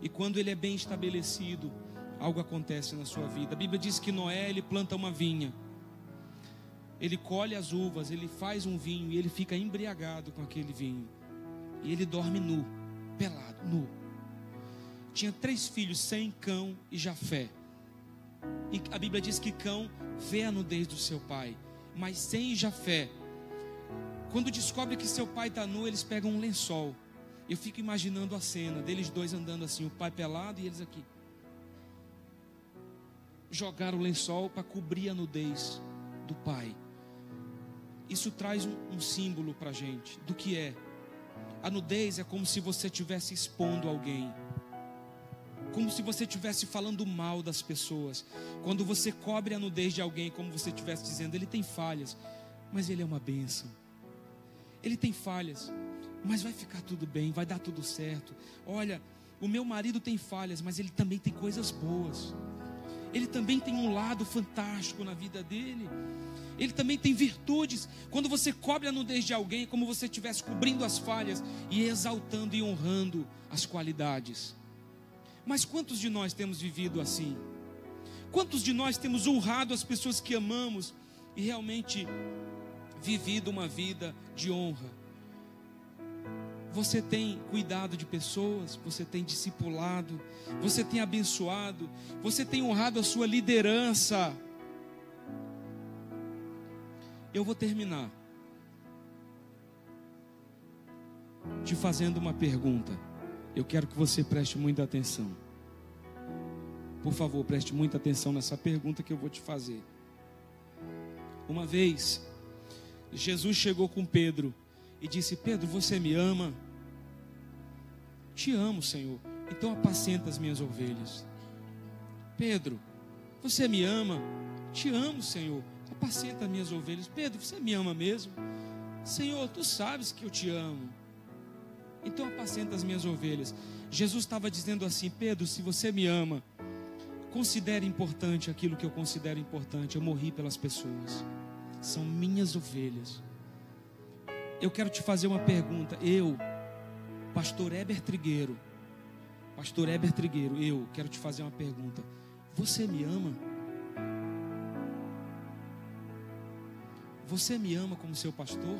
e quando ele é bem estabelecido, algo acontece na sua vida. A Bíblia diz que Noé, ele planta uma vinha. Ele colhe as uvas, ele faz um vinho e ele fica embriagado com aquele vinho. E ele dorme nu, pelado, nu. Tinha 3 filhos, Sem, Cão e Jafé. E a Bíblia diz que Cão vê a nudez do seu pai. Mas Sem e Jafé, quando descobre que seu pai está nu, eles pegam um lençol. Eu fico imaginando a cena deles dois andando assim, o pai pelado e eles aqui. Jogaram o lençol para cobrir a nudez do pai. Isso traz um símbolo para a gente do que é. A nudez é como se você estivesse expondo alguém, como se você estivesse falando mal das pessoas. Quando você cobre a nudez de alguém, como você estivesse dizendo: ele tem falhas, mas ele é uma bênção. Ele tem falhas, mas vai ficar tudo bem, vai dar tudo certo. Olha, o meu marido tem falhas, mas ele também tem coisas boas. Ele também tem um lado fantástico na vida dele. Ele também tem virtudes. Quando você cobre a nudez de alguém, é como você estivesse cobrindo as falhas e exaltando e honrando as qualidades. Mas quantos de nós temos vivido assim? Quantos de nós temos honrado as pessoas que amamos e realmente vivido uma vida de honra? Você tem cuidado de pessoas, você tem discipulado, você tem abençoado, você tem honrado a sua liderança. Eu vou terminar te fazendo uma pergunta. Eu quero que você preste muita atenção. Por favor, preste muita atenção nessa pergunta que eu vou te fazer. Uma vez, Jesus chegou com Pedro e disse: Pedro, você me ama? Te amo, Senhor. Então apacenta as minhas ovelhas. Pedro, você me ama? Te amo, Senhor. Apacenta as minhas ovelhas. Pedro, você me ama mesmo? Senhor, tu sabes que eu te amo. Então apacenta as minhas ovelhas. Jesus estava dizendo assim: Pedro, se você me ama, considere importante aquilo que eu considero importante. Eu morri pelas pessoas, são minhas ovelhas. Eu quero te fazer uma pergunta. Eu, pastor Heber Trigueiro, eu quero te fazer uma pergunta. Você me ama? Você me ama como seu pastor?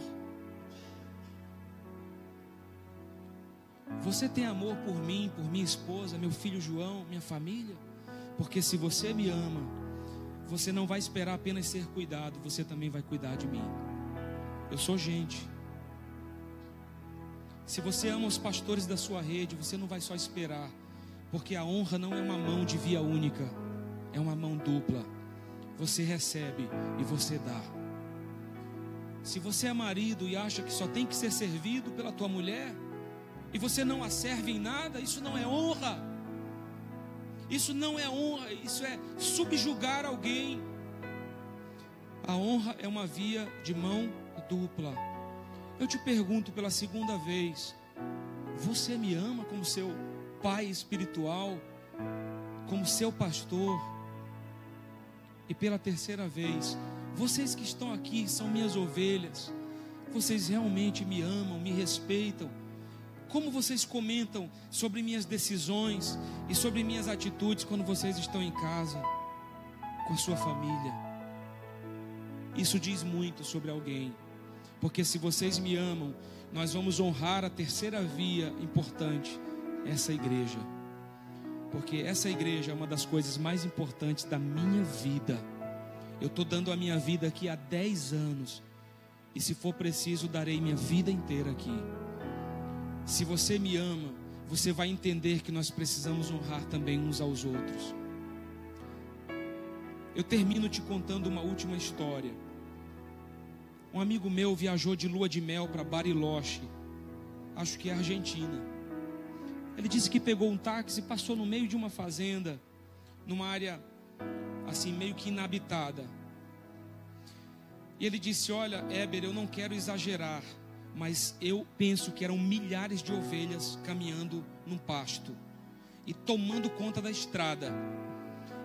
Você tem amor por mim, por minha esposa, meu filho João, minha família? Porque se você me ama, você não vai esperar apenas ser cuidado, você também vai cuidar de mim. Eu sou gente. Se você ama os pastores da sua rede, você não vai só esperar, porque a honra não é uma mão de via única, é uma mão dupla. Você recebe e você dá. Se você é marido e acha que só tem que ser servido pela tua mulher, e você não a serve em nada, isso não é honra. Isso não é honra, isso é subjugar alguém. A honra é uma via de mão dupla. Eu te pergunto pela segunda vez: você me ama como seu pai espiritual, como seu pastor? E pela terceira vez: vocês que estão aqui são minhas ovelhas, vocês realmente me amam, me respeitam? Como vocês comentam sobre minhas decisões e sobre minhas atitudes quando vocês estão em casa, com a sua família? Isso diz muito sobre alguém. Porque se vocês me amam, nós vamos honrar a terceira via importante, essa igreja. Porque essa igreja é uma das coisas mais importantes da minha vida. Eu estou dando a minha vida aqui há 10 anos. E se for preciso, darei minha vida inteira aqui. Se você me ama, você vai entender que nós precisamos honrar também uns aos outros. Eu termino te contando uma última história. Um amigo meu viajou de lua de mel para Bariloche, acho que é Argentina. Ele disse que pegou um táxi e passou no meio de uma fazenda, numa área assim meio que inabitada. E ele disse: olha, Éber, eu não quero exagerar, mas eu penso que eram milhares de ovelhas caminhando num pasto e tomando conta da estrada.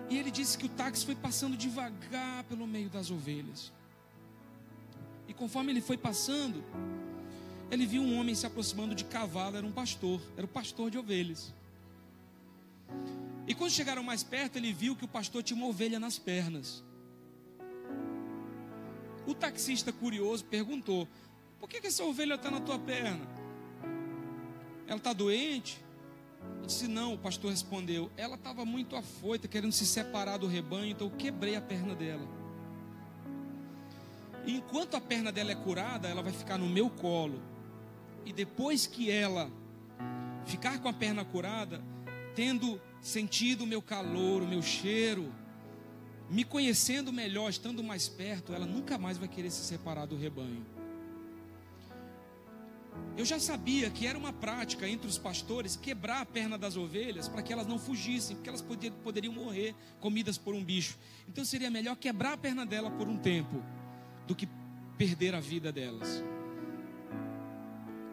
E ele disse que o táxi foi passando devagar pelo meio das ovelhas. E conforme ele foi passando, ele viu um homem se aproximando de cavalo. Era um pastor, era o pastor de ovelhas. E quando chegaram mais perto, ele viu que o pastor tinha uma ovelha nas pernas. O taxista, curioso, perguntou: por que essa ovelha está na tua perna? Ela está doente? Ele disse: não. O pastor respondeu: ela estava muito afoita, querendo se separar do rebanho, então eu quebrei a perna dela. E enquanto a perna dela é curada, ela vai ficar no meu colo. E depois que ela ficar com a perna curada, tendo sentido o meu calor, o meu cheiro, me conhecendo melhor, estando mais perto, ela nunca mais vai querer se separar do rebanho. Eu já sabia que era uma prática entre os pastores quebrar a perna das ovelhas para que elas não fugissem, porque elas poderiam morrer comidas por um bicho. Então seria melhor quebrar a perna dela por um tempo do que perder a vida delas.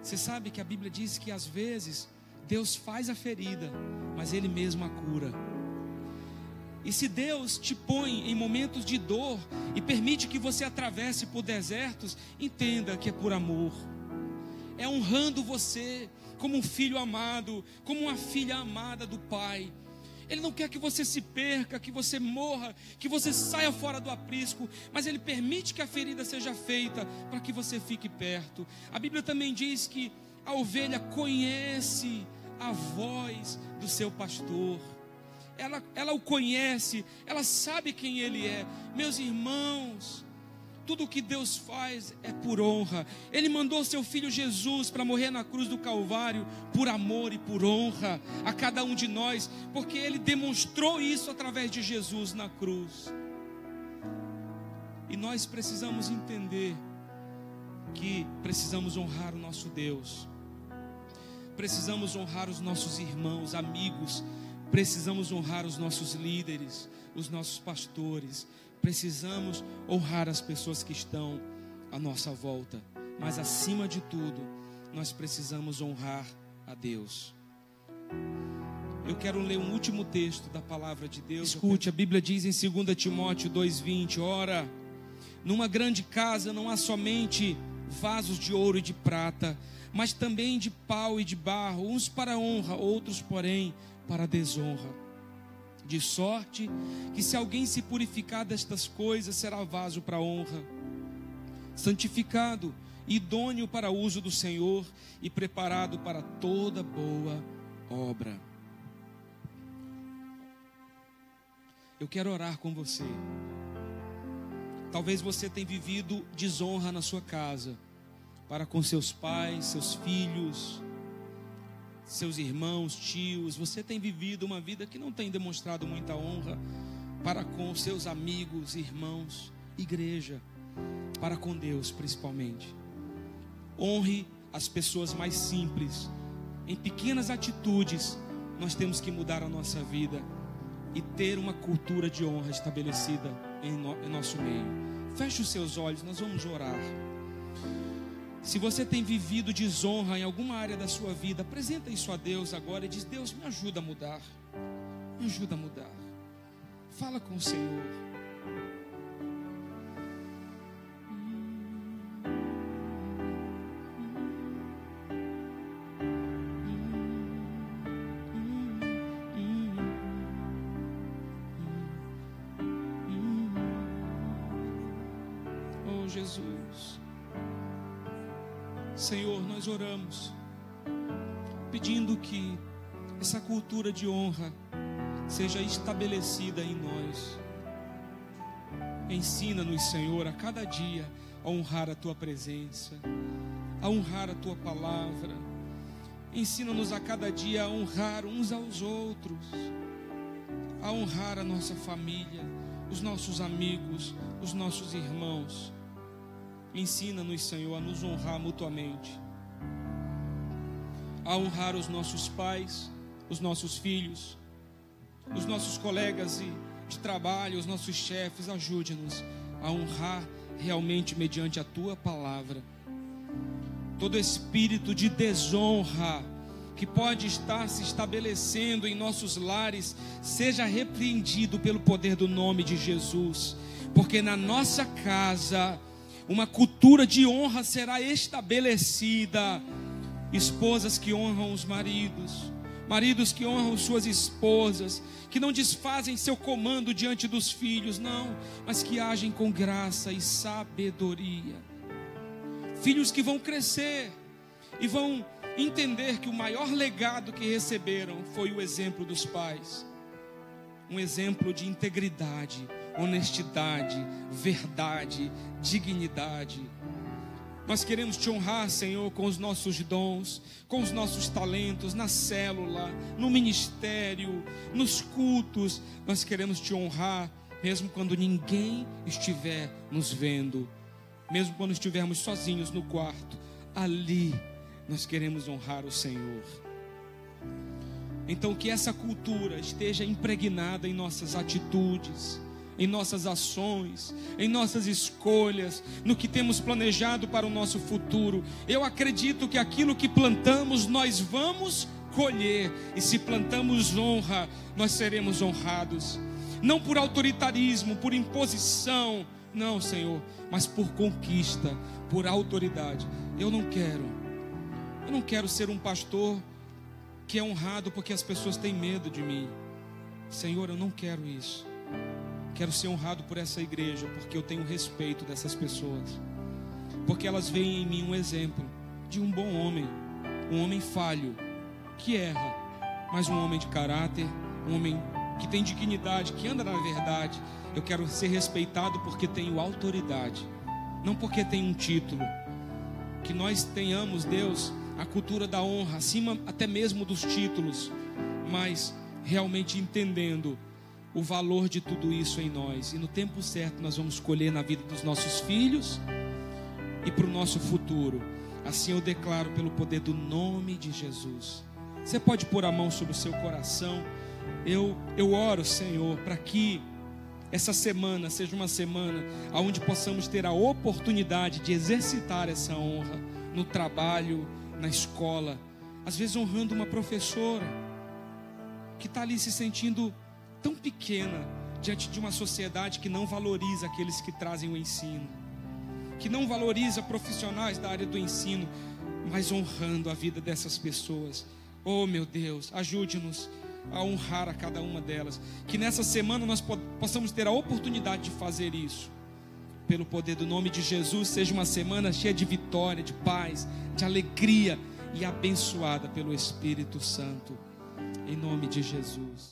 Você sabe que a Bíblia diz que às vezes Deus faz a ferida, mas Ele mesmo a cura. E se Deus te põe em momentos de dor e permite que você atravesse por desertos, entenda que é por amor. É honrando você como um filho amado, como uma filha amada do Pai. Ele não quer que você se perca, que você morra, que você saia fora do aprisco, mas Ele permite que a ferida seja feita para que você fique perto. A Bíblia também diz que a ovelha conhece a voz do seu pastor. Ela o conhece, ela sabe quem Ele é. Meus irmãos, tudo o que Deus faz é por honra. Ele mandou seu Filho Jesus para morrer na cruz do Calvário por amor e por honra a cada um de nós, porque Ele demonstrou isso através de Jesus na cruz. E nós precisamos entender que precisamos honrar o nosso Deus, precisamos honrar os nossos irmãos, amigos, precisamos honrar os nossos líderes, os nossos pastores. Precisamos honrar as pessoas que estão à nossa volta. Mas acima de tudo, nós precisamos honrar a Deus. Eu quero ler um último texto da palavra de Deus. Escute, a Bíblia diz em 2 Timóteo 2,20: ora, numa grande casa não há somente vasos de ouro e de prata, mas também de pau e de barro, uns para honra, outros, porém, para desonra. De sorte que se alguém se purificar destas coisas, será vaso para honra, santificado, idôneo para o uso do Senhor e preparado para toda boa obra. Eu quero orar com você. Talvez você tenha vivido desonra na sua casa, para com seus pais, seus filhos, seus irmãos, tios. Você tem vivido uma vida que não tem demonstrado muita honra para com seus amigos, irmãos, igreja, para com Deus principalmente. Honre as pessoas mais simples. Em pequenas atitudes nós temos que mudar a nossa vida e ter uma cultura de honra estabelecida em nosso meio. Feche os seus olhos, nós vamos orar. Se você tem vivido desonra em alguma área da sua vida, apresenta isso a Deus agora e diz: Deus, me ajuda a mudar. Me ajuda a mudar. Fala com o Senhor. Oh, Jesus. Senhor, nós oramos pedindo que essa cultura de honra seja estabelecida em nós. Ensina-nos, Senhor, a cada dia a honrar a Tua presença, a honrar a Tua palavra, ensina-nos a cada dia a honrar uns aos outros, a honrar a nossa família, os nossos amigos, os nossos irmãos. Ensina-nos, Senhor, a nos honrar mutuamente, a honrar os nossos pais, os nossos filhos, os nossos colegas de trabalho, os nossos chefes. Ajude-nos a honrar realmente mediante a Tua palavra. Todo espírito de desonra que pode estar se estabelecendo em nossos lares, seja repreendido pelo poder do nome de Jesus, porque na nossa casa uma cultura de honra será estabelecida. Esposas que honram os maridos, maridos que honram suas esposas, que não desfazem seu comando diante dos filhos, não, mas que agem com graça e sabedoria. Filhos que vão crescer e vão entender que o maior legado que receberam foi o exemplo dos pais. Um exemplo de integridade, honestidade, verdade, dignidade. Nós queremos Te honrar, Senhor, com os nossos dons, com os nossos talentos, na célula, no ministério, nos cultos. Nós queremos Te honrar, mesmo quando ninguém estiver nos vendo, mesmo quando estivermos sozinhos no quarto. Ali nós queremos honrar o Senhor. Então que essa cultura esteja impregnada em nossas atitudes, em nossas ações, em nossas escolhas, no que temos planejado para o nosso futuro. Eu acredito que aquilo que plantamos nós vamos colher, e se plantamos honra, nós seremos honrados, não por autoritarismo, por imposição, não, Senhor, mas por conquista, por autoridade. Eu não quero ser um pastor que é honrado porque as pessoas têm medo de mim. Senhor, eu não quero isso. Quero ser honrado por essa igreja, porque eu tenho respeito dessas pessoas, porque elas veem em mim um exemplo de um bom homem, um homem falho, que erra, mas um homem de caráter, um homem que tem dignidade, que anda na verdade. Eu quero ser respeitado porque tenho autoridade, não porque tenho um título. Que nós tenhamos, Deus, a cultura da honra, acima até mesmo dos títulos, mas realmente entendendo o valor de tudo isso em nós. E no tempo certo nós vamos colher na vida dos nossos filhos e para o nosso futuro. Assim eu declaro pelo poder do nome de Jesus. Você pode pôr a mão sobre o seu coração. Eu oro, Senhor, para que essa semana seja uma semana onde possamos ter a oportunidade de exercitar essa honra no trabalho, na escola. Às vezes honrando uma professora que está ali se sentindo tão pequena diante de uma sociedade que não valoriza aqueles que trazem o ensino, que não valoriza profissionais da área do ensino, mas honrando a vida dessas pessoas. Oh, meu Deus, ajude-nos a honrar a cada uma delas. Que nessa semana nós possamos ter a oportunidade de fazer isso. Pelo poder do nome de Jesus, seja uma semana cheia de vitória, de paz, de alegria e abençoada pelo Espírito Santo. Em nome de Jesus.